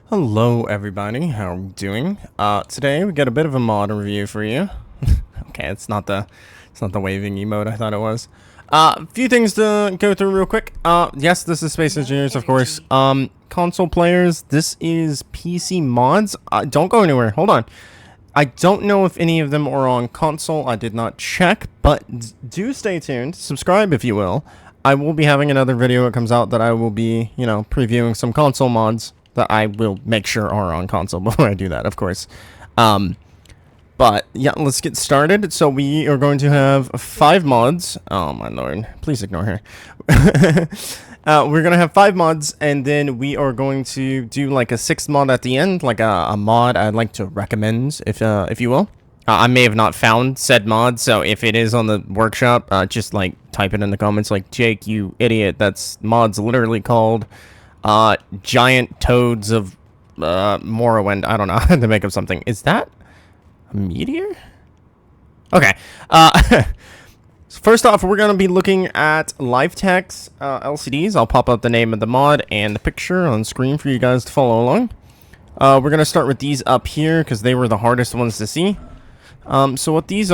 Hello everybody, how are we doing? Today we got a bit of a mod review for you. Okay, it's not the waving emote I thought it was. A few things to go through real quick. Yes, this is Space Engineers, of course. Console players, this is PC mods. Don't go anywhere, hold on. I don't know if any of them are on console, I did not check, but do stay tuned. Subscribe if you will. I will be having another video that comes out that I will be, previewing some console mods that I will make sure are on console before I do that, of course. But yeah, let's get started. So we are going to have 5 mods. Oh my lord, please ignore her. We're gonna have 5 mods, and then we are going to do like a 6th mod at the end, like a mod I'd like to recommend, if you will. I may have not found said mod, so if it is on the workshop, just like type it in the comments, like, Jake, you idiot, that's mod's literally called giant toads of Morrowind. I don't know how to make up something. Is that a meteor? Okay. So first off, we're going to be looking at LifeTech's LCDs. I'll pop up the name of the mod and the picture on screen for you guys to follow along. We're going to start with these up here because they were the hardest ones to see. So what these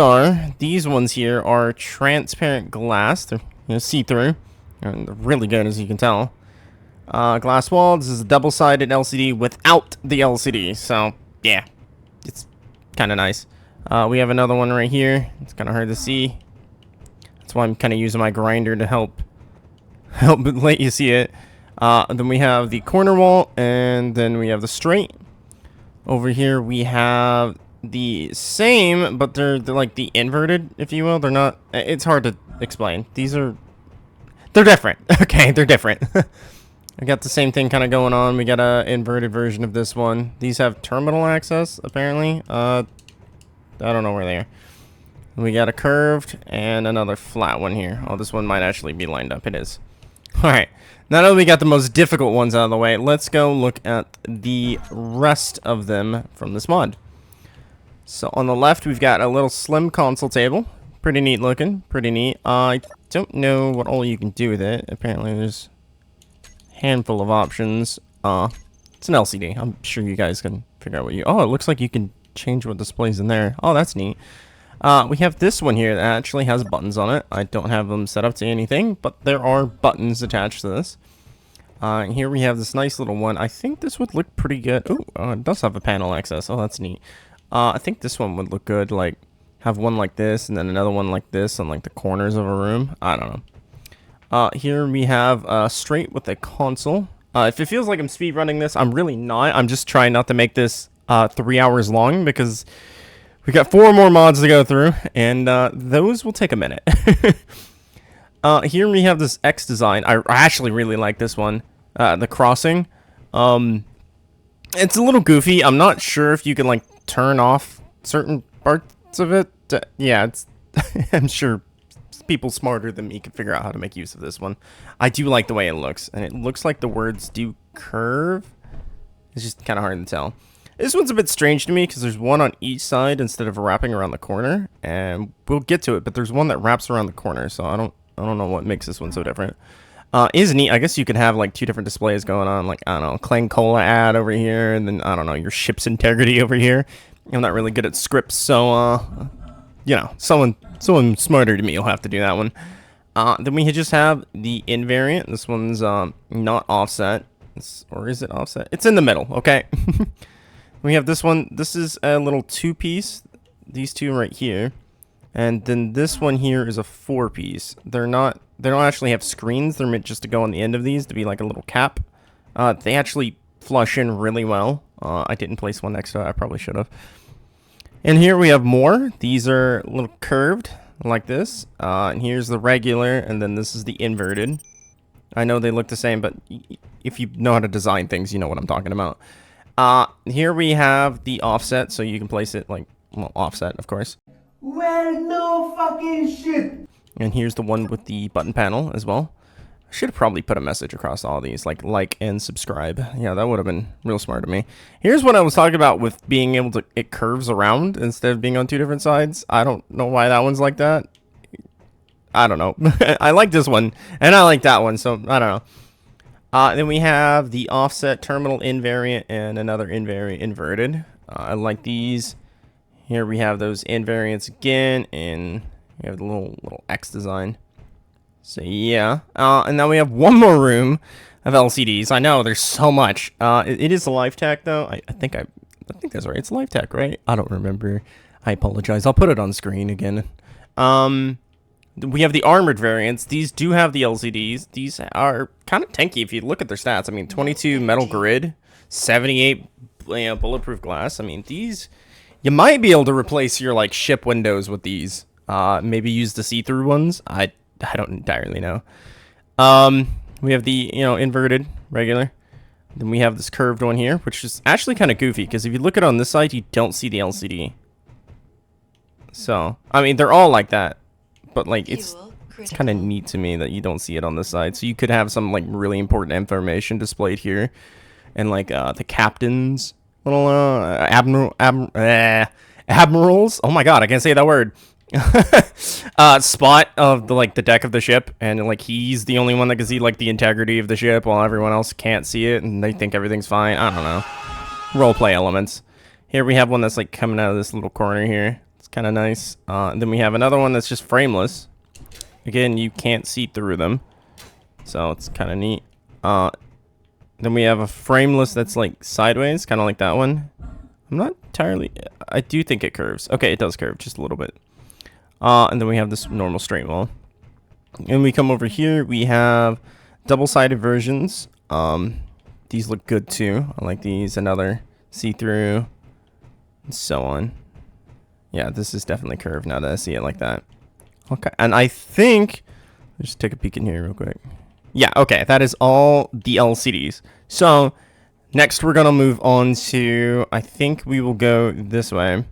ones here are transparent glass. They're see-through. They're really good, as you can tell. Glass wall. This is a double-sided LCD without the LCD, so yeah, it's kind of nice. We have another one right here. It's kind of hard to see. That's why I'm kind of using my grinder to help let you see it. Then we have the corner wall, and then we have the straight. Over here we have the same, but they're like the inverted, if you will. They're not. It's hard to explain. They're different. Okay, they're different. I got the same thing kind of going on. We got a inverted version of this one. These have terminal access, apparently. I don't know where they are. We got a curved and another flat one here. Oh, this one might actually be lined up. It is. Alright. Now that we got the most difficult ones out of the way, let's go look at the rest of them from this mod. So on the left, we've got a little slim console table. Pretty neat looking. Pretty neat. I don't know what all you can do with it. Apparently there's handful of options. It's an LCD. I'm sure you guys can figure out what oh, it looks like you can change what displays in there. Oh, that's neat. We have this one here that actually has buttons on it. I don't have them set up to anything, but there are buttons attached to this. Here we have this nice little one. I think this would look pretty good. Oh, it does have a panel access. Oh, that's neat. I think this one would look good, like have one like this and then another one like this on like the corners of a room. I don't know. Here we have straight with a console. If it feels like I'm speedrunning this, I'm really not. I'm just trying not to make this 3 hours long because we got 4 more mods to go through, and those will take a minute. Here we have this X design. I actually really like this one. The crossing. It's a little goofy. I'm not sure if you can like turn off certain parts of it. Yeah, it's. I'm sure people smarter than me can figure out how to make use of this one. I do like the way it looks, and it looks like the words do curve. It's just kind of hard to tell. This one's a bit strange to me because there's one on each side instead of wrapping around the corner, and we'll get to it. But there's one that wraps around the corner, so I don't know what makes this one so different. Is neat. I guess you could have like 2 different displays going on, like I don't know, Clang Cola ad over here, and then I don't know, your ship's integrity over here. I'm not really good at scripts, so someone smarter than me will have to do that one. Then we just have the invariant. This one's not offset. Or is it offset? It's in the middle, okay? We have this one. This is a little 2-piece. These 2 right here. And then this one here is a 4-piece. They don't actually have screens. They're meant just to go on the end of these to be like a little cap. They actually flush in really well. I didn't place one next to it. I probably should have. And here we have more. These are a little curved like this. And here's the regular, and then this is the inverted. I know they look the same, but if you know how to design things, you know what I'm talking about. Here we have the offset, so you can place it like, well, offset, of course. Well, no fucking shit. And here's the one with the button panel as well. I should have probably put a message across all these, like and subscribe. Yeah, that would have been real smart of me. Here's what I was talking about with being able to, it curves around instead of being on 2 different sides. I don't know why that one's like that. I don't know. I like this one, and I like that one, so I don't know. Then we have the offset terminal invariant and another invariant inverted. I like these. Here we have those invariants again, and we have the little X design. So yeah, and now we have one more room of LCDs. I know there's so much. It is a LifeTech though. I think that's right. It's LifeTech, right? I don't remember. I apologize. I'll put it on screen again. We have the armored variants. These do have the LCDs. These are kind of tanky if you look at their stats. I mean, 22 metal grid, 78 bulletproof glass. I mean, these, you might be able to replace your like ship windows with these. Maybe use the see-through ones. I don't entirely know. We have the inverted regular. Then we have this curved one here, which is actually kind of goofy because if you look at it on this side, you don't see the LCD. So I mean, they're all like that. But like it's kind of neat to me that you don't see it on this side. So you could have some like really important information displayed here, and like the captain's little admirals. Oh my god, I can't say that word. Spot of the deck of the ship, and like he's the only one that can see like the integrity of the ship, while everyone else can't see it, and they think everything's fine. I don't know. Roleplay elements. Here we have one that's like coming out of this little corner here. Kind of nice. And then we have another one that's just frameless. Again, you can't see through them, so it's kind of neat. Then we have a frameless that's like sideways, kind of like that one. I'm not entirely. I do think it curves. Okay, it does curve just a little bit. And then we have this normal straight wall. And we come over here. We have double-sided versions. These look good too. I like these. Another see-through, and so on. Yeah, this is definitely curved now that I see it like that. Okay, and I think, let's just take a peek in here real quick. Yeah, okay, that is all the LCDs. So, next we're going to move on to, I think we will go this way.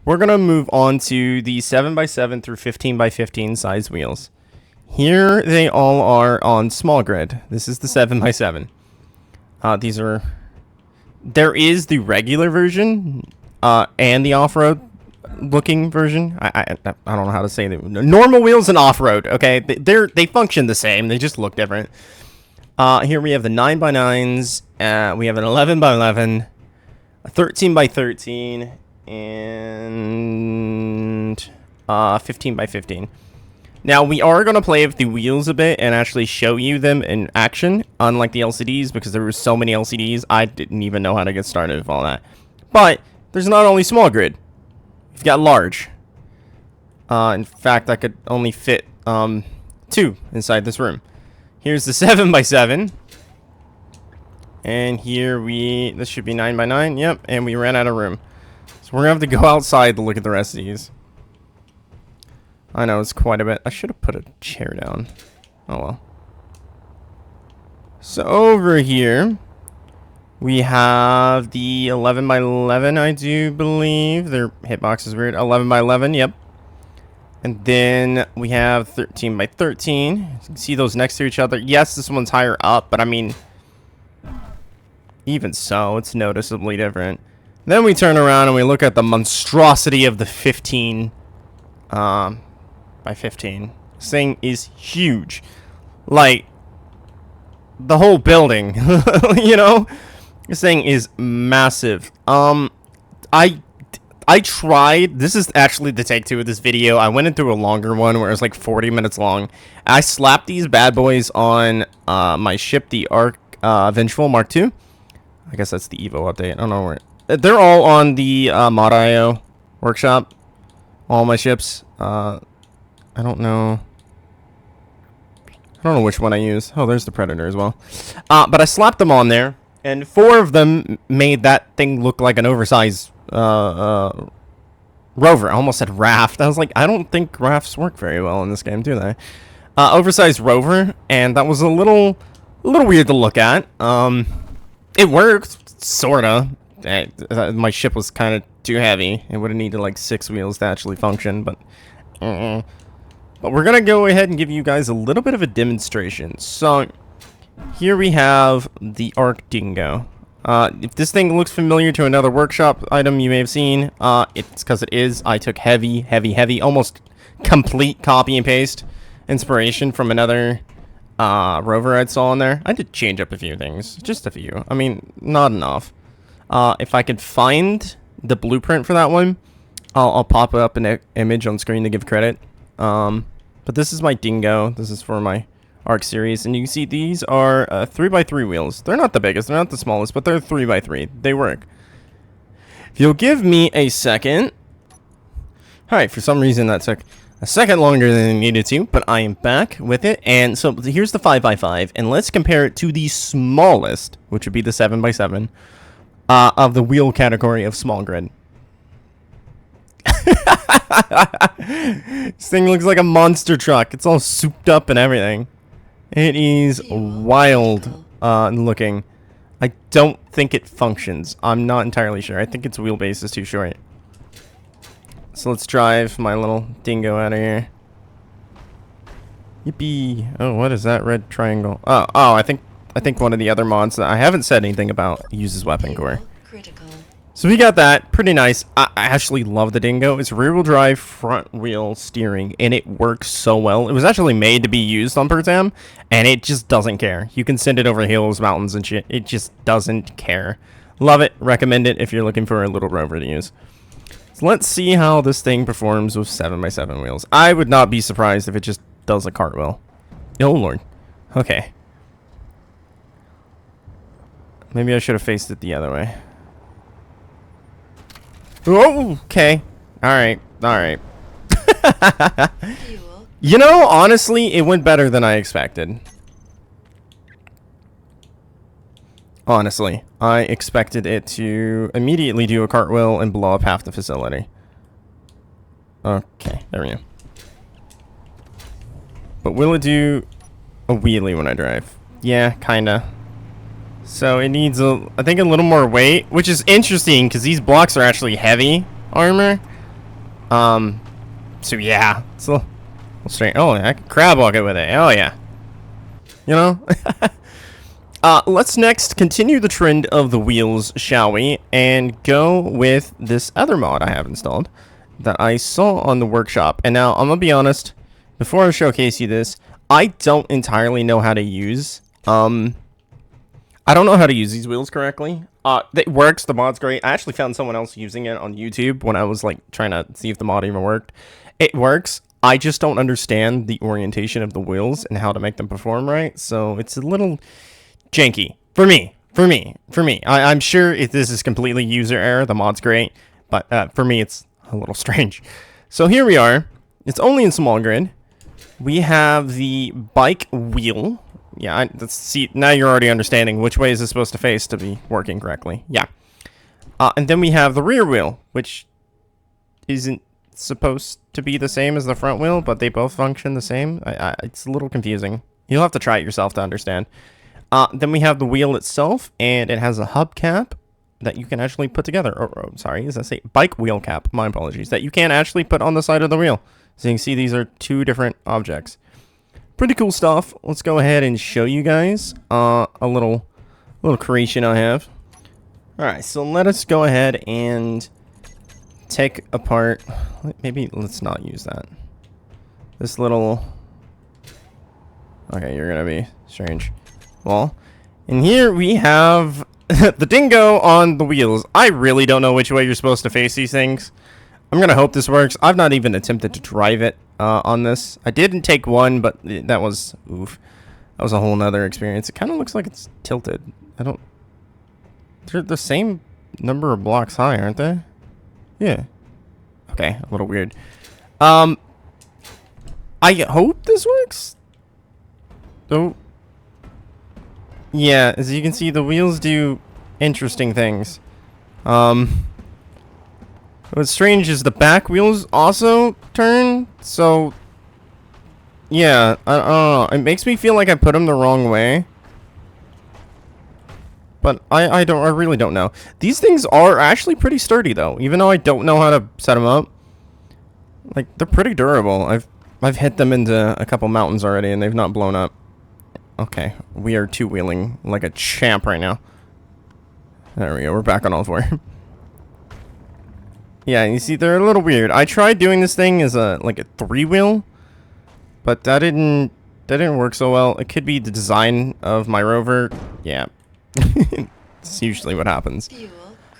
We're going to move on to the 7x7 through 15x15 size wheels. Here they all are on small grid. This is the 7x7. There is the regular version and the off-road looking version. I don't know how to say that. Normal wheels and off-road, okay? They function the same. They just look different. Here we have the 9x9s. We have an 11x11, a 13x13, and 15x15. Now, we are going to play with the wheels a bit and actually show you them in action, unlike the LCDs, because there were so many LCDs, I didn't even know how to get started with all that. But there's not only small grid. We've got large. In fact, I could only fit 2 inside this room. Here's the 7x7. And here this should be 9x9. Yep, and we ran out of room. So we're going to have to go outside to look at the rest of these. I know, it's quite a bit. I should have put a chair down. Oh well. So over here, we have the 11x11, I do believe. Their hitbox is weird. 11x11, yep. And then we have 13x13. You can see those next to each other. Yes, this one's higher up, but I mean, even so, it's noticeably different. Then we turn around and we look at the monstrosity of the 15 by 15. This thing is huge. Like, the whole building, you know? This thing is massive. I tried. This is actually the take 2 of this video. I went into a longer one where it was like 40 minutes long. I slapped these bad boys on my ship, the Vengeful Mark II. I guess that's the Evo update. I don't know where. They're all on the Mod.io workshop. All my ships. I don't know. I don't know which one I use. Oh, there's the Predator as well. But I slapped them on there. And 4 of them made that thing look like an oversized rover. I almost said raft. I was like, I don't think rafts work very well in this game, do they? Oversized rover, and that was a little weird to look at. It worked, sorta. My ship was kind of too heavy. It would have needed like 6 wheels to actually function, but we're gonna go ahead and give you guys a little bit of a demonstration. So here we have the Arc Dingo. If this thing looks familiar to another workshop item you may have seen, it's because it is. I took heavy, almost complete copy and paste inspiration from another rover I saw in there. I did change up a few things, just a few. I mean, not enough. If I could find the blueprint for that one, I'll pop up an image on screen to give credit. But this is my dingo. This is for my Arc series, and you can see these are 3x3 wheels. They're not the biggest, they're not the smallest, but they're 3x3. They work. If you'll give me a second. Alright, for some reason that took a second longer than it needed to, but I am back with it. And so here's the 5x5, and let's compare it to the smallest, which would be the 7x7, of the wheel category of small grid. This thing looks like a monster truck. It's all souped up and everything. It is wild looking. I don't think it functions. I'm not entirely sure. I think its wheelbase is too short. So let's drive my little dingo out of here. Yippee. Oh, what is that red triangle? Oh, I think one of the other mods that I haven't said anything about uses weapon core. Critical. So we got that. Pretty nice. I actually love the dingo. It's rear-wheel drive, front-wheel steering, and it works so well. It was actually made to be used on Pertam, and it just doesn't care. You can send it over hills, mountains, and shit. It just doesn't care. Love it. Recommend it if you're looking for a little rover to use. So let's see how this thing performs with 7x7 wheels. I would not be surprised if it just does a cartwheel. Oh, Lord. Okay. Maybe I should have faced it the other way. Oh, okay. Alright. You know, honestly, it went better than I expected. Honestly, I expected it to immediately do a cartwheel and blow up half the facility. Okay, there we go. But will it do a wheelie when I drive? Yeah, kinda. So it needs, I think, a little more weight, which is interesting because these blocks are actually heavy armor. So yeah, it's a little strange. Oh, I can crab walk it with it. Oh yeah. You know? Let's next continue the trend of the wheels, shall we? And go with this other mod I have installed that I saw on the workshop. And now, I'm going to be honest, before I showcase you this, I don't entirely know how to use, I don't know how to use these wheels correctly. It works, the mod's great. I actually found someone else using it on YouTube when I was like trying to see if the mod even worked. It works. I just don't understand the orientation of the wheels and how to make them perform right. So it's a little janky for me. I'm sure if this is completely user error, the mod's great, but for me it's a little strange. So here we are. It's only in small grid. We have the bike wheel. Yeah, let's see. Now you're already understanding which way is it supposed to face to be working correctly. Yeah. And then we have the rear wheel, which isn't supposed to be the same as the front wheel, but they both function the same. It's a little confusing. You'll have to try it yourself to understand. Then we have the wheel itself, and it has a hubcap that you can actually put together. Oh, sorry, as I say, bike wheel cap. My apologies. That you can actually put on the side of the wheel. So you can see these are two different objects. Pretty cool stuff. Let's go ahead and show you guys a little creation I have. All right, so let us go ahead and take apart. Maybe let's not use that. This little. Okay, you're gonna be strange. Well, and here we have the dingo on the wheels. I really don't know which way you're supposed to face these things. I'm gonna hope this works. I've not even attempted to drive it on this. I didn't take one, but that was that was a whole nother experience. It kind of looks like it's tilted. They're the same number of blocks high, aren't they? Yeah. Okay, a little weird. I hope this works. Oh. Yeah, as you can see, the wheels do interesting things. What's strange is the back wheels also turn, so yeah, I don't know. It makes me feel like I put them the wrong way. But I really don't know. These things are actually pretty sturdy though, even though I don't know how to set them up. Like, they're pretty durable. I've hit them into a couple mountains already and they've not blown up. Okay, we are two-wheeling like a champ right now. There we go, we're back on all four. Yeah, you see, they're a little weird. I tried doing this thing as like a three-wheel, but that didn't That didn't work so well. It could be the design of my rover. Yeah. It's usually what happens.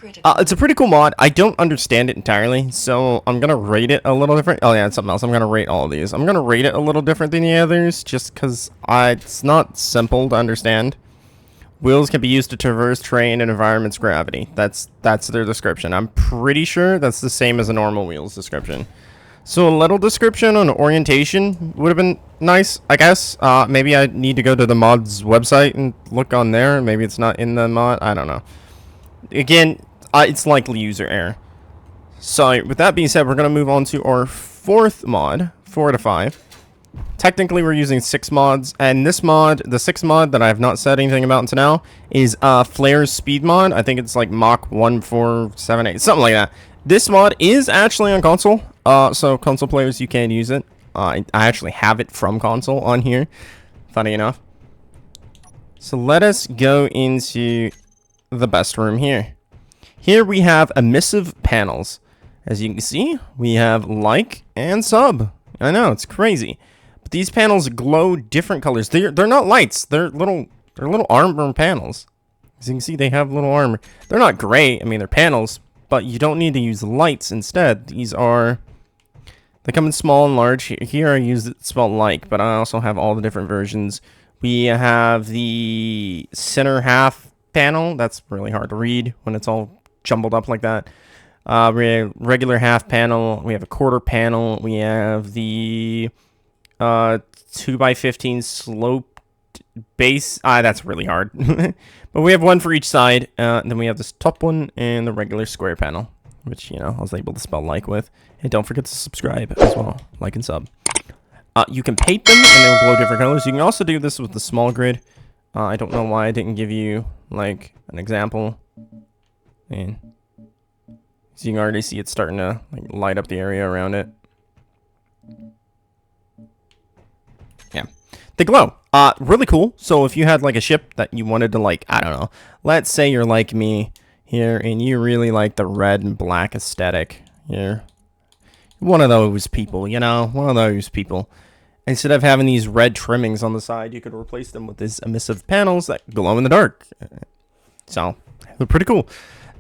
It's a pretty cool mod. I don't understand it entirely, so I'm gonna rate it a little different. Oh yeah, it's something else. I'm gonna rate all of these. I'm gonna rate it a little different than the others, just because it's not simple to understand. Wheels can be used to traverse terrain and environment's gravity. That's their description. I'm pretty sure that's the same as a normal wheels description. So a little description on orientation would have been nice, I guess. Maybe I need to go to the mod's website and look on there. Maybe it's not in the mod. I don't know. Again, it's likely user error. So with that being said, we're going to move on to our fourth mod, 4 out of 5. Technically, we're using 6 mods, and this mod, the 6th mod that I have not said anything about until now, is Flare's speed mod. I think it's like Mach 1478, something like that. This mod is actually on console, so console players, you can use it. I actually have it from console on here, funny enough. So let us go into the best room here. Here we have Emissive Panels. As you can see, we have like and sub. I know, it's crazy. But these panels glow different colors. They're not lights. They're little armor panels. As you can see, they have little armor. They're not great. I mean, they're panels, but you don't need to use lights instead. These are... They come in small and large. Here I use it spelled like, but I also have all the different versions. We have the center half panel. That's really hard to read when it's all jumbled up like that. We have regular half panel. We have a quarter panel. We have the 2x15 sloped base. That's really hard. But we have one for each side. And then we have this top one and the regular square panel, which, you know, I was able to spell like with. And don't forget to subscribe as well. Like and sub. You can paint them and they'll glow different colors. You can also do this with the small grid. I don't know why I didn't give you, like, an example. And so you can already see it's starting to like light up the area around it. Yeah, they glow. Really cool. So if you had like a ship that you wanted to, like, I don't know, let's say you're like me here and you really like the red and black aesthetic here. One of those people, you know, one of those people. Instead of having these red trimmings on the side, you could replace them with these emissive panels that glow in the dark. So they're pretty cool.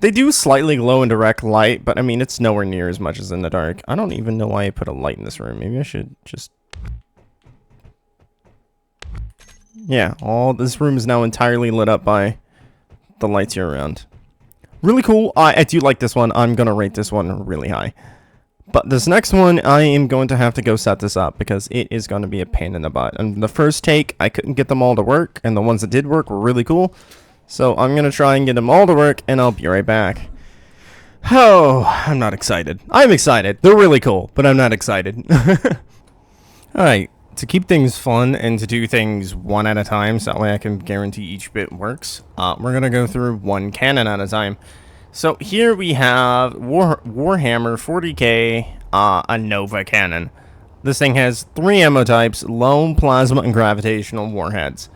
They do slightly glow in direct light, but I mean, it's nowhere near as much as in the dark. I don't even know why I put a light in this room. Maybe I should just... Yeah, all this room is now entirely lit up by the lights here around. Really cool. I do like this one. I'm going to rate this one really high. But this next one, I am going to have to go set this up because it is going to be a pain in the butt. And the first take, I couldn't get them all to work, and the ones that did work were really cool. So I'm going to try and get them all to work, and I'll be right back. Oh, I'm not excited. I'm excited. They're really cool, but I'm not excited. Alright, to keep things fun and to do things one at a time, so that way I can guarantee each bit works, we're going to go through one cannon at a time. So here we have Warhammer 40k, a Nova cannon. This thing has 3 ammo types: lone, plasma, and gravitational warheads.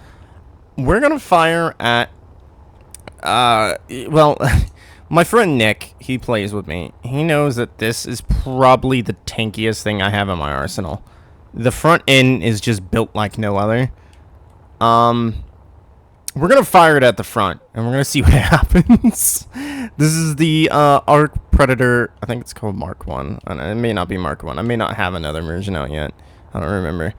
We're going to fire at... well, my friend Nick, he plays with me. He knows that this is probably the tankiest thing I have in my arsenal. The front end is just built like no other. We're gonna fire it at the front, and we're gonna see what happens. This is the Arc Predator. I think it's called Mark 1. It may not be Mark 1. I may not have another version out yet. I don't remember.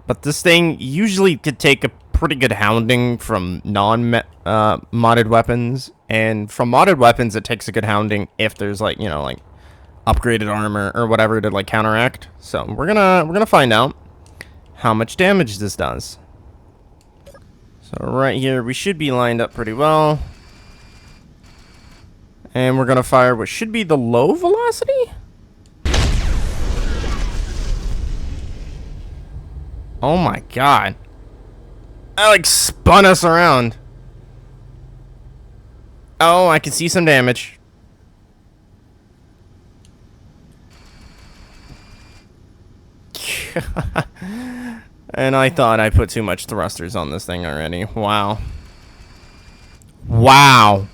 But this thing usually could take a pretty good hounding from non-modded weapons, and from modded weapons it takes a good hounding if there's, like, you know, like upgraded armor or whatever to like counteract. So we're gonna find out how much damage this does. So right here we should be lined up pretty well, and we're gonna fire what should be the low velocity. Oh my god. That like spun us around. Oh, I can see some damage. And I thought I put too much thrusters on this thing already. Wow. Wow.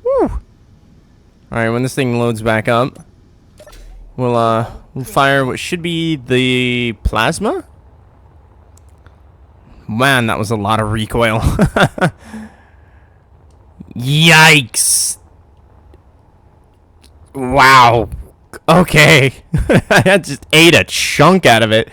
Woo. Alright, when this thing loads back up, we'll fire what should be the plasma. Man, that was a lot of recoil. Yikes. Wow. Okay. I just ate a chunk out of it.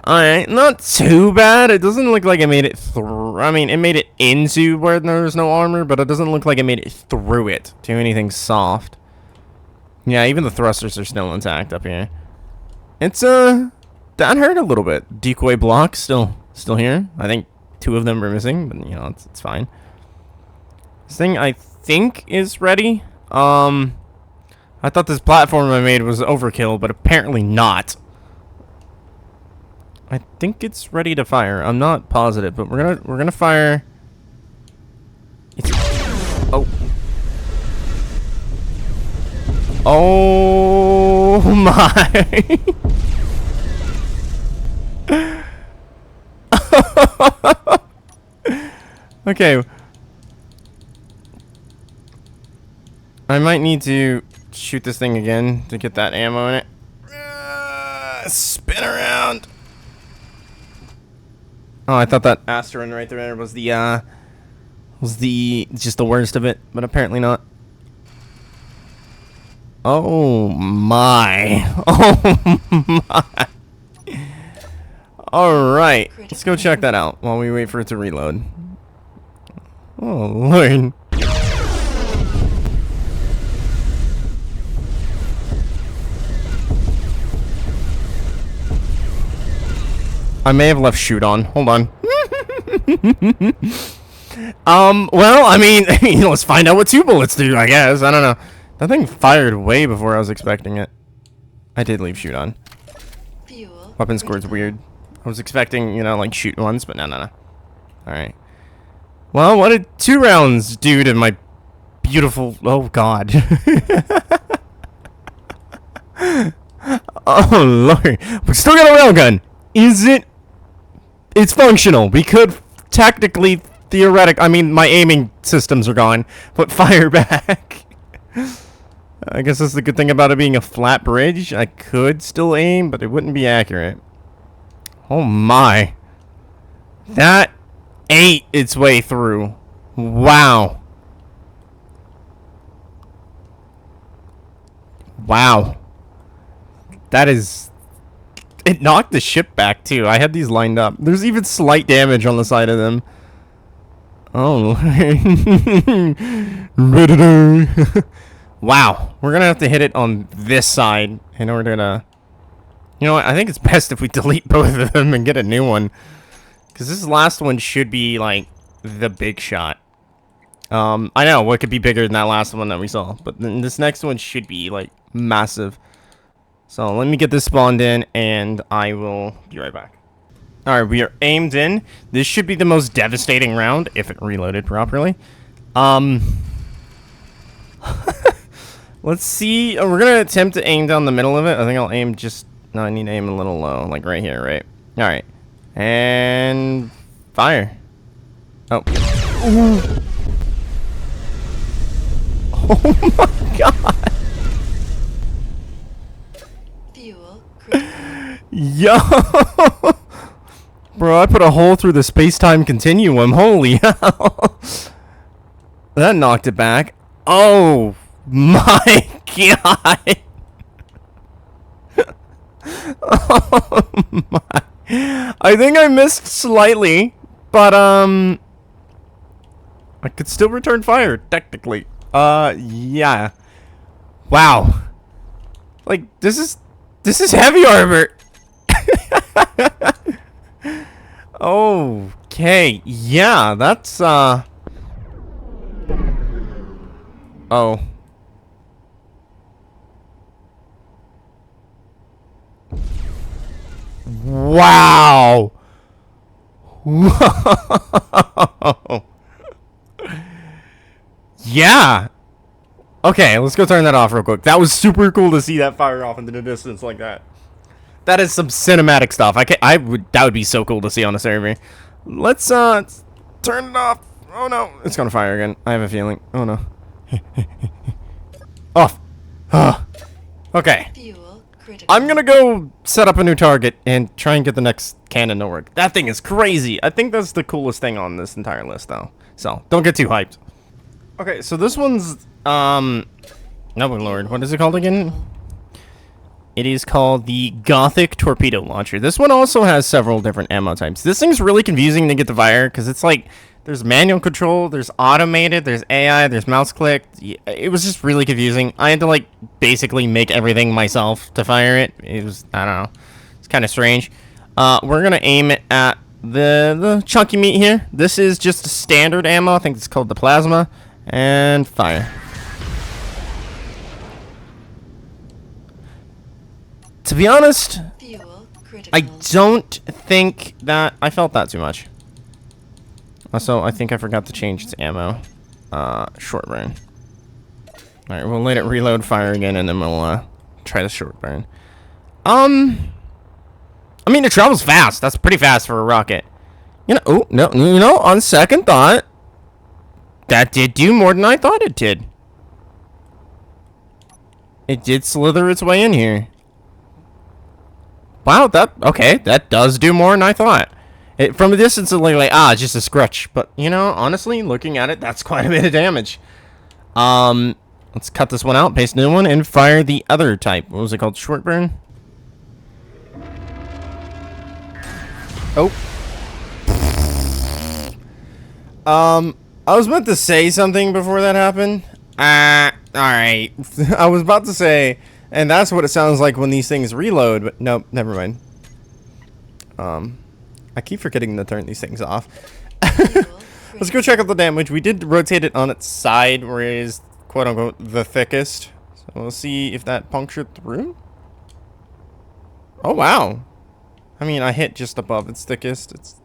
Alright, not too bad. It doesn't look like it made it through. I mean, it made it into where there's no armor, but it doesn't look like it made it through it to anything soft. Yeah, even the thrusters are still intact up here. It's, that hurt a little bit. Decoy blocks still here. I think 2 of them are missing, but, you know, it's fine. This thing, I think, is ready. I thought this platform I made was overkill, but apparently not. I think it's ready to fire. I'm not positive, but we're gonna fire. It's, oh. Oh my. Okay. I might need to shoot this thing again to get that ammo in it. Spin around. Oh, I thought that Asterin right there was just the worst of it, but apparently not. Oh my. Oh my. Alright. Let's go check that out while we wait for it to reload. Oh Lord. I may have left shoot on. Hold on. Well, I mean, let's find out what 2 bullets do, I guess. I don't know. That thing fired way before I was expecting it. I did leave shoot on. Weapon score's weird. I was expecting, you know, like shoot once, but no. Alright. Well, what did 2 rounds do to my beautiful... Oh, God. Oh, Lord. We still got a railgun. Is it... It's functional. We could technically, theoretically... I mean, my aiming systems are gone. But fire back. I guess that's the good thing about it being a flat bridge. I could still aim, but it wouldn't be accurate. Oh my. That ate its way through. Wow. Wow. That is... It knocked the ship back, too. I had these lined up. There's even slight damage on the side of them. Oh. Wow. We're gonna have to hit it on this side in order to... You know what? I think it's best if we delete both of them and get a new one. Because this last one should be, like, the big shot. I know, what could be bigger than that last one that we saw. But then this next one should be, like, massive. So let me get this spawned in, and I will be right back. Alright, we are aimed in. This should be the most devastating round, if it reloaded properly. Let's see. We're going to attempt to aim down the middle of it. I think I'll aim just... No, I need to aim a little low, like right here, right? Alright. And... Fire. Oh. Ooh. Oh my god! Fuel. Yo! Bro, I put a hole through the space-time continuum. Holy hell! That knocked it back. Oh my god! Oh my. I think I missed slightly, but I could still return fire technically. Yeah. Wow. Like this is heavy armor. Okay. Yeah, that's oh. Wow. Whoa. Yeah. Okay, let's go turn that off real quick. That was super cool to see that fire off into the distance like that. That is some cinematic stuff. That would be so cool to see on a server. Let's turn it off. Oh no, it's gonna fire again. I have a feeling. Oh no. Off. Okay. Fuel. critical. I'm gonna go set up a new target and try and get the next cannon to work. That thing is crazy. I think that's the coolest thing on this entire list, though. So don't get too hyped. Okay, so this one's oh my lord, what is it called again? It is called the Gothic Torpedo Launcher. This one also has several different ammo types. This thing's really confusing to get to fire because it's like there's manual control, there's automated, there's AI, there's mouse click. It was just really confusing. I had to like basically make everything myself to fire it. It was, I don't know, it's kind of strange. We're gonna aim it at the chunky meat here. This is just a standard ammo. I think it's called the plasma, and fire. To be honest, Fuel critical. I don't think that I felt that too much. Also, I think I forgot to change its ammo. Short burn. Alright, we'll let it reload fire again, and then we'll try the short burn. I mean, it travels fast. That's pretty fast for a rocket. You know, oh, no, you know, on second thought, that did do more than I thought it did. It did slither its way in here. Wow, that does do more than I thought. From a distance, it's like, it's just a scratch. But, you know, honestly, looking at it, that's quite a bit of damage. Let's cut this one out, paste a new one, and fire the other type. What was it called? Short burn? Oh. I was about to say something before that happened. Alright. I was about to say, and that's what it sounds like when these things reload, but nope, never mind. I keep forgetting to turn these things off. Let's go check out the damage. We did rotate it on its side, where it is, quote-unquote, the thickest. So we'll see if that punctured through. Oh, wow. I mean, I hit just above its thickest. It's...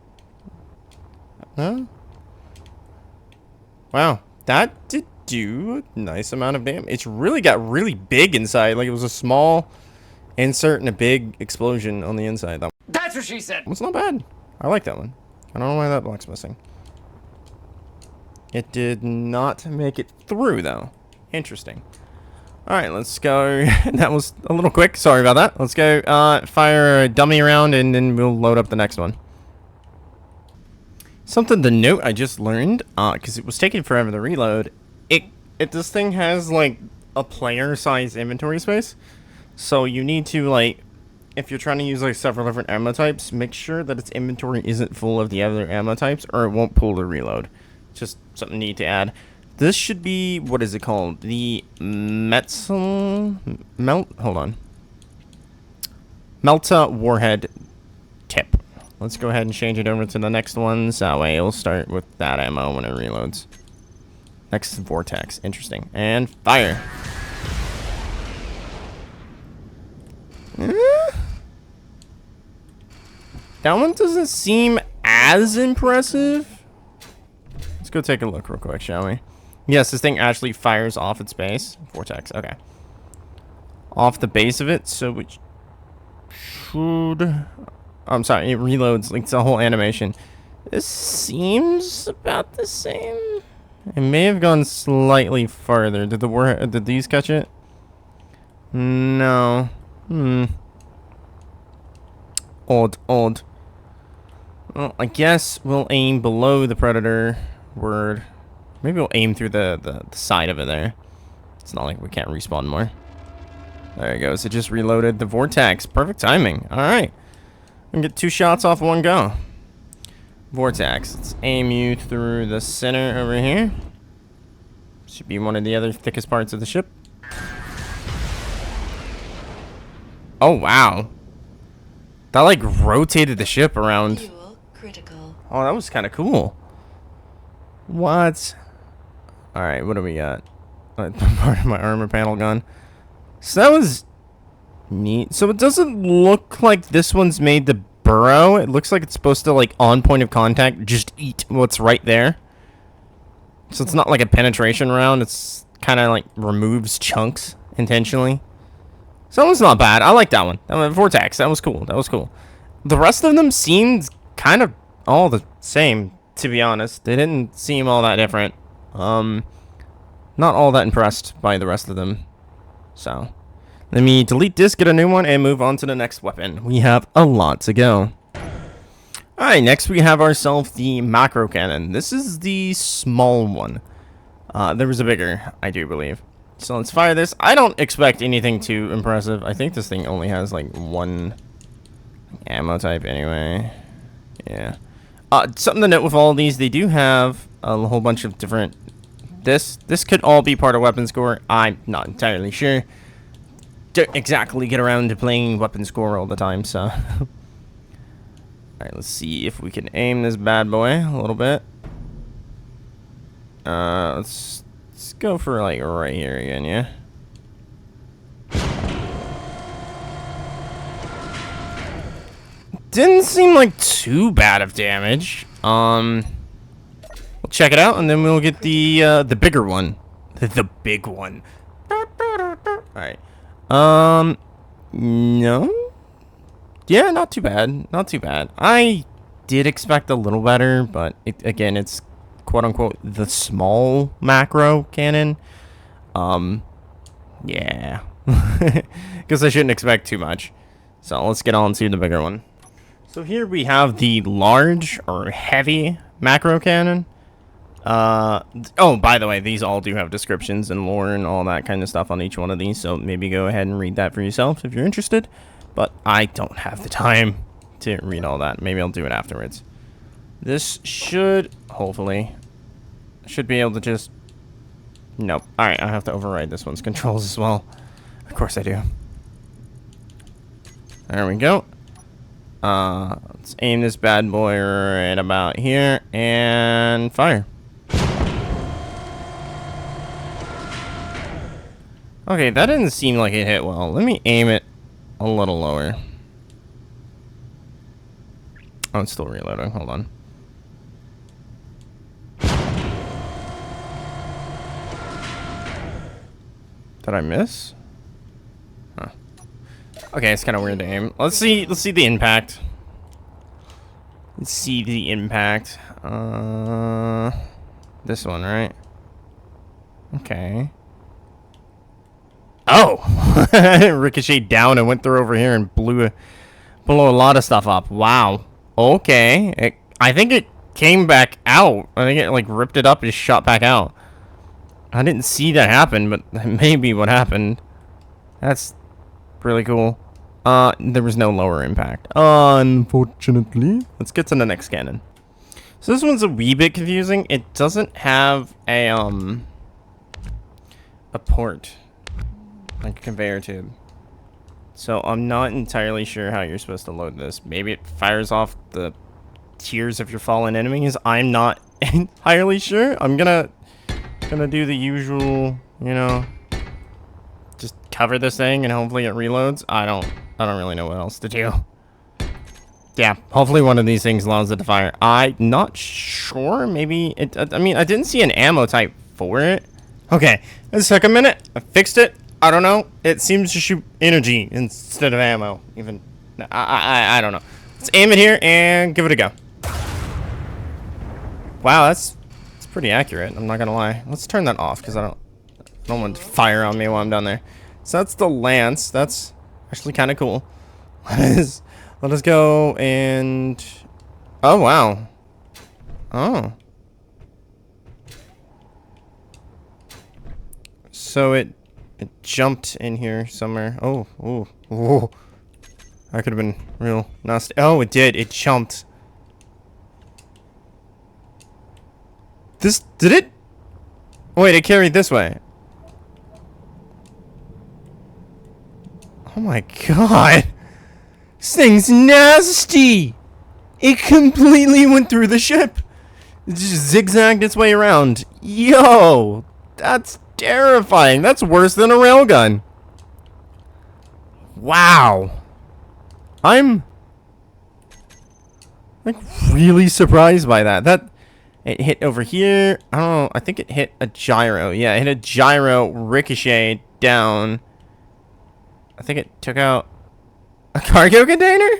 Huh? Wow. That did do a nice amount of damage. It's really got really big inside. Like, it was a small insert and a big explosion on the inside. That's what she said. It's not bad. I like that one. I don't know why that block's missing. It did not make it through, though. Interesting. Alright, let's go. That was a little quick. Sorry about that. Let's go fire a dummy round, and then we'll load up the next one. Something to note I just learned, because it was taking forever to reload. This thing has, like, a player-sized inventory space. So you need to, like, if you're trying to use, like, several different ammo types, make sure that its inventory isn't full of the other ammo types, or it won't pull the reload. Just something you need to add. This should be, what is it called? The Melta Warhead Tip. Let's go ahead and change it over to the next one. So that way it'll start with that ammo when it reloads. Next Vortex. Interesting. And fire. That one doesn't seem as impressive. Let's go take a look real quick, shall we? Yes, this thing actually fires off its base. Vortex, okay. Off the base of it, so it should... I'm sorry, it reloads, like, it's a whole animation. This seems about the same. It may have gone slightly farther. Did these catch it? No. Odd. Well, I guess we'll aim below the Predator. Maybe we'll aim through the side of it there. It's not like we can't respawn more. There it goes. It just reloaded the Vortex. Perfect timing. Alright. We can get 2 shots off one go. Vortex. Let's aim you through the center over here. Should be one of the other thickest parts of the ship. Oh, wow. That, like, rotated the ship around. Fuel critical. Oh, that was kind of cool. What? Alright, what do we got? Part of my armor panel gun. So that was neat. So it doesn't look like this one's made to burrow. It looks like it's supposed to, like, on point of contact, just eat what's right there. So it's not like a penetration round. It's kind of, like, removes chunks intentionally. So that one's not bad. I like that one. That one, Vortex. That was cool. The rest of them seemed kind of all the same, to be honest. They didn't seem all that different. Not all that impressed by the rest of them. So, Let me delete this, get a new one, and move on to the next weapon. We have a lot to go. Alright, next we have ourselves the macro cannon. This is the small one. There was a bigger, I do believe. So let's fire this. I don't expect anything too impressive. I think this thing only has like one ammo type anyway. Yeah. Something to note with all of these, they do have a whole bunch of different... This could all be part of weapon score. I'm not entirely sure. Don't exactly get around to playing weapon score all the time, so... Alright, let's see if we can aim this bad boy a little bit. Let's go for like right here again, yeah? Didn't seem like too bad of damage. We'll check it out and then we'll get the bigger one. The big one. Alright. No? Yeah, not too bad. Not too bad. I did expect a little better, but again, it's quote-unquote the small macro cannon. Yeah. Because I shouldn't expect too much. So let's get on to the bigger one. So here we have the large or heavy macro cannon. Oh, by the way, these all do have descriptions and lore and all that kind of stuff on each one of these. So maybe go ahead and read that for yourself if you're interested. But I don't have the time to read all that. Maybe I'll do it afterwards. This should, hopefully, should be able to just... Nope. Alright, I have to override this one's controls as well. Of course I do. There we go. Let's aim this bad boy right about here and fire. Okay, that didn't seem like it hit well. Let me aim it a little lower. Oh, it's still reloading. Hold on. Did I miss? Huh. Okay, it's kind of weird to aim. Let's see the impact. Let's see the impact. This one, right? Okay. Oh! Ricocheted down and went through over here and blew a lot of stuff up. Wow. Okay. I think it came back out. I think it like ripped it up and just shot back out. I didn't see that happen, but that may be what happened. That's really cool. There was no lower impact, unfortunately. Let's get to the next cannon. So this one's a wee bit confusing. It doesn't have a port, like a conveyor tube. So I'm not entirely sure how you're supposed to load this. Maybe it fires off the tears of your fallen enemies. I'm not entirely sure. I'm gonna do the usual, you know, just cover this thing and hopefully it reloads. I don't really know what else to do. Yeah, hopefully one of these things allows it to fire. I'm not sure. Maybe it. I mean, I didn't see an ammo type for it. Okay, this took a minute. I fixed it. I don't know. It seems to shoot energy instead of ammo. Even I don't know. Let's aim it here and give it a go. Wow, that's pretty accurate. I'm not gonna lie. Let's turn that off because I don't want to fire on me while I'm down there. So that's the lance. That's actually kind of cool. Let us go and... Oh, wow. Oh. So it jumped in here somewhere. Oh, oh, oh. That could have been real nasty. Oh, it did. It jumped. Did it? Wait, it carried this way. Oh my god. This thing's nasty. It completely went through the ship. It just zigzagged its way around. Yo, that's terrifying. That's worse than a railgun. Wow. I'm like really surprised by that. It hit over here. I don't know. I think it hit a gyro. Yeah, it hit a gyro, ricocheted down. I think it took out a cargo container?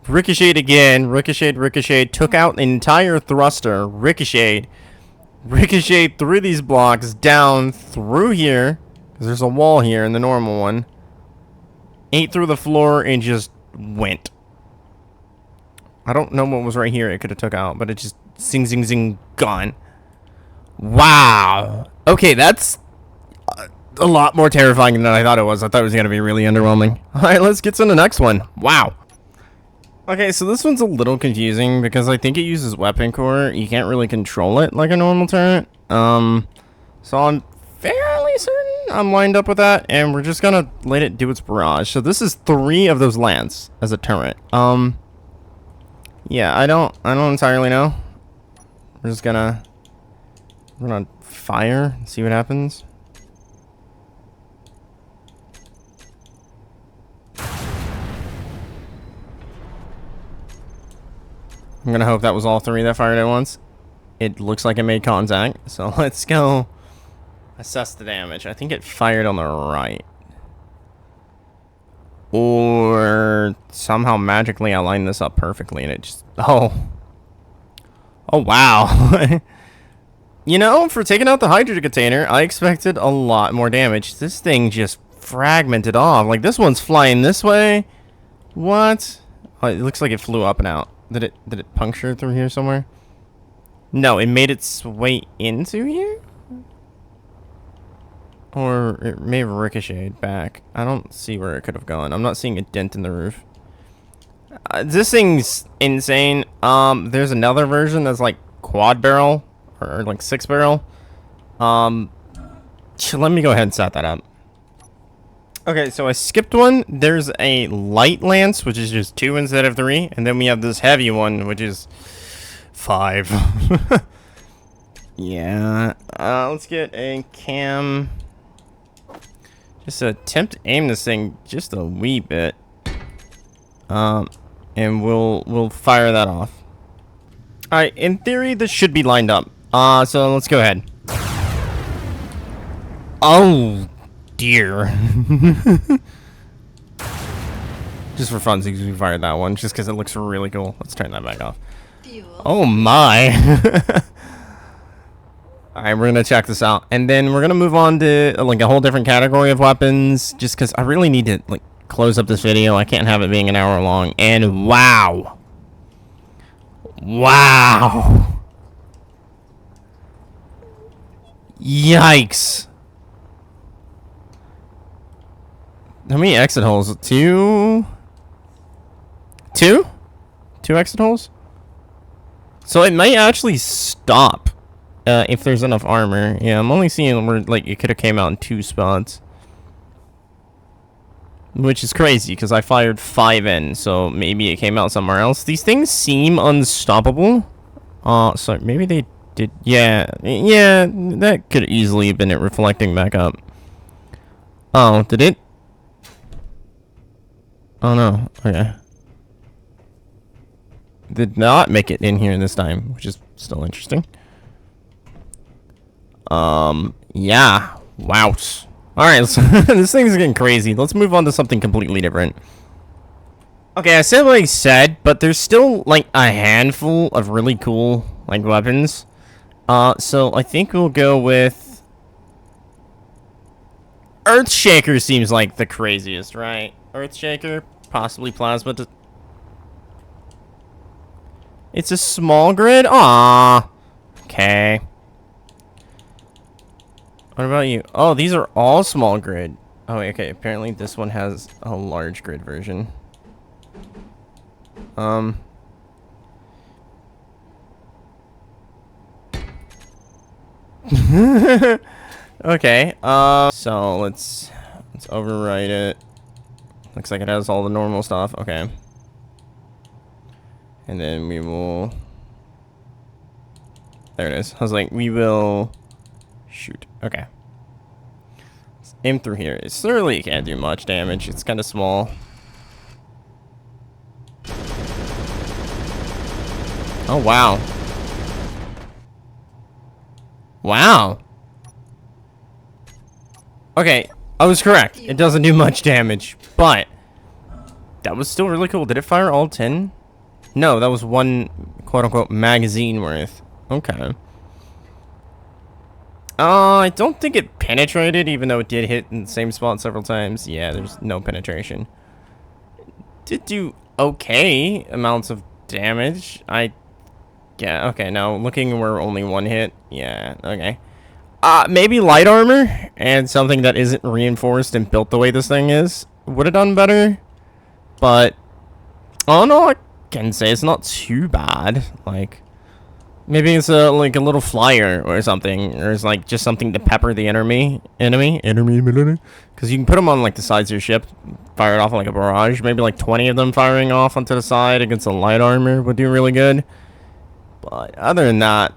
Ricocheted again. Ricocheted. Took out an entire thruster. Ricocheted through these blocks, down through here. Because there's a wall here in the normal one. ate through the floor and just went. I don't know what was right here it could have took out, but it just zing, zing, zing, gone. Wow. Okay, that's a lot more terrifying than I thought it was. I thought it was going to be really underwhelming. All right, let's get to the next one. Wow. Okay, so this one's a little confusing because I think it uses weapon core. You can't really control it like a normal turret. So I'm fairly certain I'm lined up with that, and we're just gonna let it do its barrage. So this is 3 of those lands as a turret. Yeah, I don't entirely know. We're gonna fire and see what happens. I'm gonna hope that was all 3 that fired at once. It looks like it made contact, so let's go assess the damage. I think it fired on the right. Or somehow magically I lined this up perfectly and it just... Oh, wow. You know, for taking out the hydrogen container, I expected a lot more damage. This thing just fragmented off. Like, this one's flying this way. What? Oh, it looks like it flew up and out. Did it puncture through here somewhere? No, it made its way into here? Or it may have ricocheted back. I don't see where it could have gone. I'm not seeing a dent in the roof. This thing's insane. There's another version that's like quad barrel or like 6 barrel. Let me go ahead and set that up. Okay, so I skipped one. There's a light lance, which is just 2 instead of 3, and then we have this heavy one, which is 5. Yeah. Let's get a cam. Just attempt to aim this thing just a wee bit. And we'll fire that off. All right. In theory, this should be lined up. So let's go ahead. Oh dear. Just for fun, we fired that one just because it looks really cool. Let's turn that back off. Fuel. Oh my. Alright, we're gonna check this out. And then we're gonna move on to like a whole different category of weapons. Just because I really need to like close up this video. I can't have it being an hour long. And wow. Wow. Yikes. How many exit holes? 2? 2? 2 exit holes? So it might actually stop if there's enough armor. Yeah, I'm only seeing where like it could have came out in 2 spots. Which is crazy because I fired 5 in, so maybe it came out somewhere else. These things seem unstoppable. So maybe they did. Yeah, that could easily have been it reflecting back up. Oh, did it? Oh no, okay. Did not make it in here this time, which is still interesting. Yeah. Wow. Alright, this thing's getting crazy. Let's move on to something completely different. Okay, I said what I said, but there's still, like, a handful of really cool, like, weapons. So I think we'll go with... Earthshaker seems like the craziest, right? Earthshaker, possibly Plasma. It's a small grid? Aww. Okay. What about you? Oh, these are all small grid. Oh, okay. Apparently this one has a large grid version. Okay. So let's overwrite it. Looks like it has all the normal stuff. Okay. And then we will... There it is. I was like, we will... Shoot. Okay. Let's aim through here. It certainly can't do much damage. It's kind of small. Oh, wow. Wow. Okay, I was correct. It doesn't do much damage, but that was still really cool. Did it fire all 10? No, that was 1 quote-unquote magazine worth. Okay. I don't think it penetrated, even though it did hit in the same spot several times. Yeah, there's no penetration. Did do okay amounts of damage. Yeah, okay, now looking where only one hit. Yeah, okay. Maybe light armor and something that isn't reinforced and built the way this thing is would have done better. But, oh no, I can say it's not too bad. Like, maybe it's like a little flyer or something, or it's like just something to pepper the enemy, because you can put them on like the sides of your ship, fire it off like a barrage. Maybe like 20 of them firing off onto the side against a light armor would do really good. But other than that,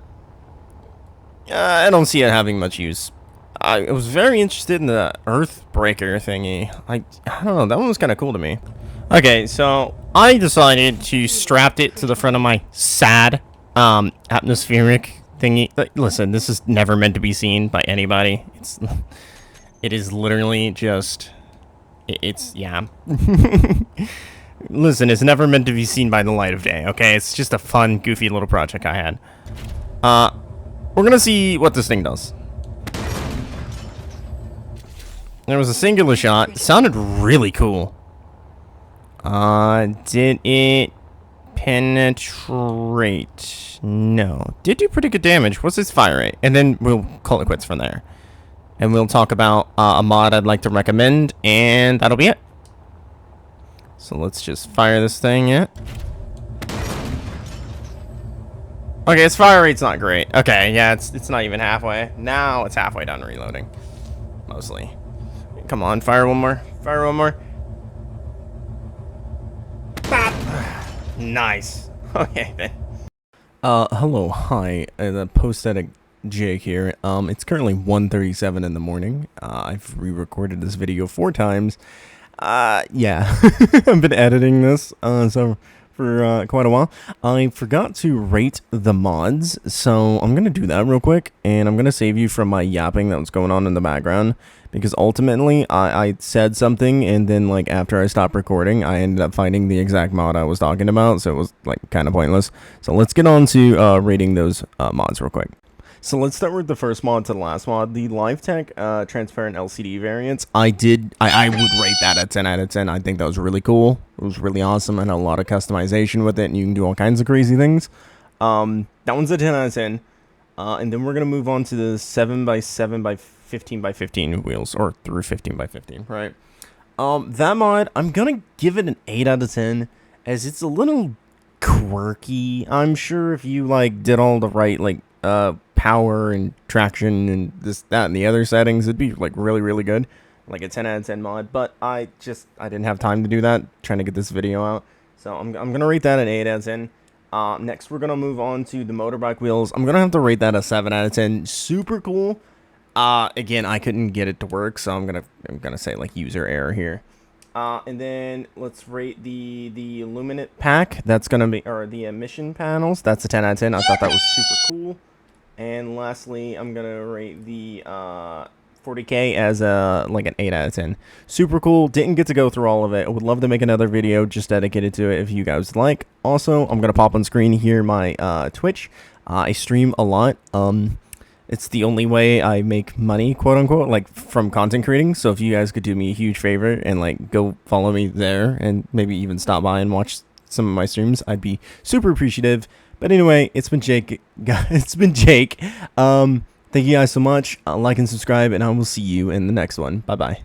I don't see it having much use. I was very interested in the Earthbreaker thingy. I don't know, that one was kind of cool to me. Okay, so I decided to strap it to the front of my sad atmospheric thingy. Listen, this is never meant to be seen by anybody. It is literally just, yeah. Listen, it's never meant to be seen by the light of day, okay? It's just a fun, goofy little project I had. We're gonna see what this thing does. There was a singular shot. It sounded really cool. Did it penetrate? No. Did do pretty good damage. What's its fire rate? And then we'll call it quits from there. And we'll talk about a mod I'd like to recommend, and that'll be it. So let's just fire this thing, yeah. Okay, its fire rate's not great. Okay, yeah, it's not even halfway. Now it's halfway done reloading. Mostly. Come on, fire one more. Fire one more. Bop. Nice. Okay, then. Hello, hi. The post-edit Jake here. It's currently 1:37 in the morning. I've re-recorded this video 4 times. Yeah. I've been editing this, so for quite a while. I forgot to rate the mods, so I'm gonna do that real quick, and I'm gonna save you from my yapping that was going on in the background, because ultimately I said something, and then like after I stopped recording, I ended up finding the exact mod I was talking about, so it was like kind of pointless. So let's get on to rating those mods real quick. So let's start with the first mod to the last mod, the LifeTech transparent LCD variants. I would rate that a 10 out of 10. I think that was really cool. It was really awesome. I had a lot of customization with it, and you can do all kinds of crazy things. That one's a 10 out of 10. And then we're going to move on to the 7x7 by 15x15 wheels, or through 15x15, right? That mod, I'm going to give it an 8 out of 10, as it's a little quirky. I'm sure if you, like, did all the right, like, power and traction and this, that, and the other settings, it'd be like really, really good, like a 10 out of 10 mod. But I didn't have time to do that, trying to get this video out, so I'm gonna rate that an 8 out of 10. Next we're gonna move on to the motorbike wheels. I'm gonna have to rate that a 7 out of 10. Super cool. Again, I couldn't get it to work, so I'm gonna say like user error here. And then let's rate the illuminate pack. That's gonna be, or the emission panels. That's a 10 out of 10. I thought that was super cool. And lastly, I'm gonna rate the 40K as like an 8 out of 10. Super cool. Didn't get to go through all of it. I would love to make another video just dedicated to it if you guys like. Also, I'm gonna pop on screen here my Twitch. I stream a lot. It's the only way I make money, quote unquote, like from content creating. So if you guys could do me a huge favor and like go follow me there, and maybe even stop by and watch some of my streams, I'd be super appreciative. But anyway, it's been Jake. It's been Jake. Thank you guys so much. Like and subscribe, and I will see you in the next one. Bye bye.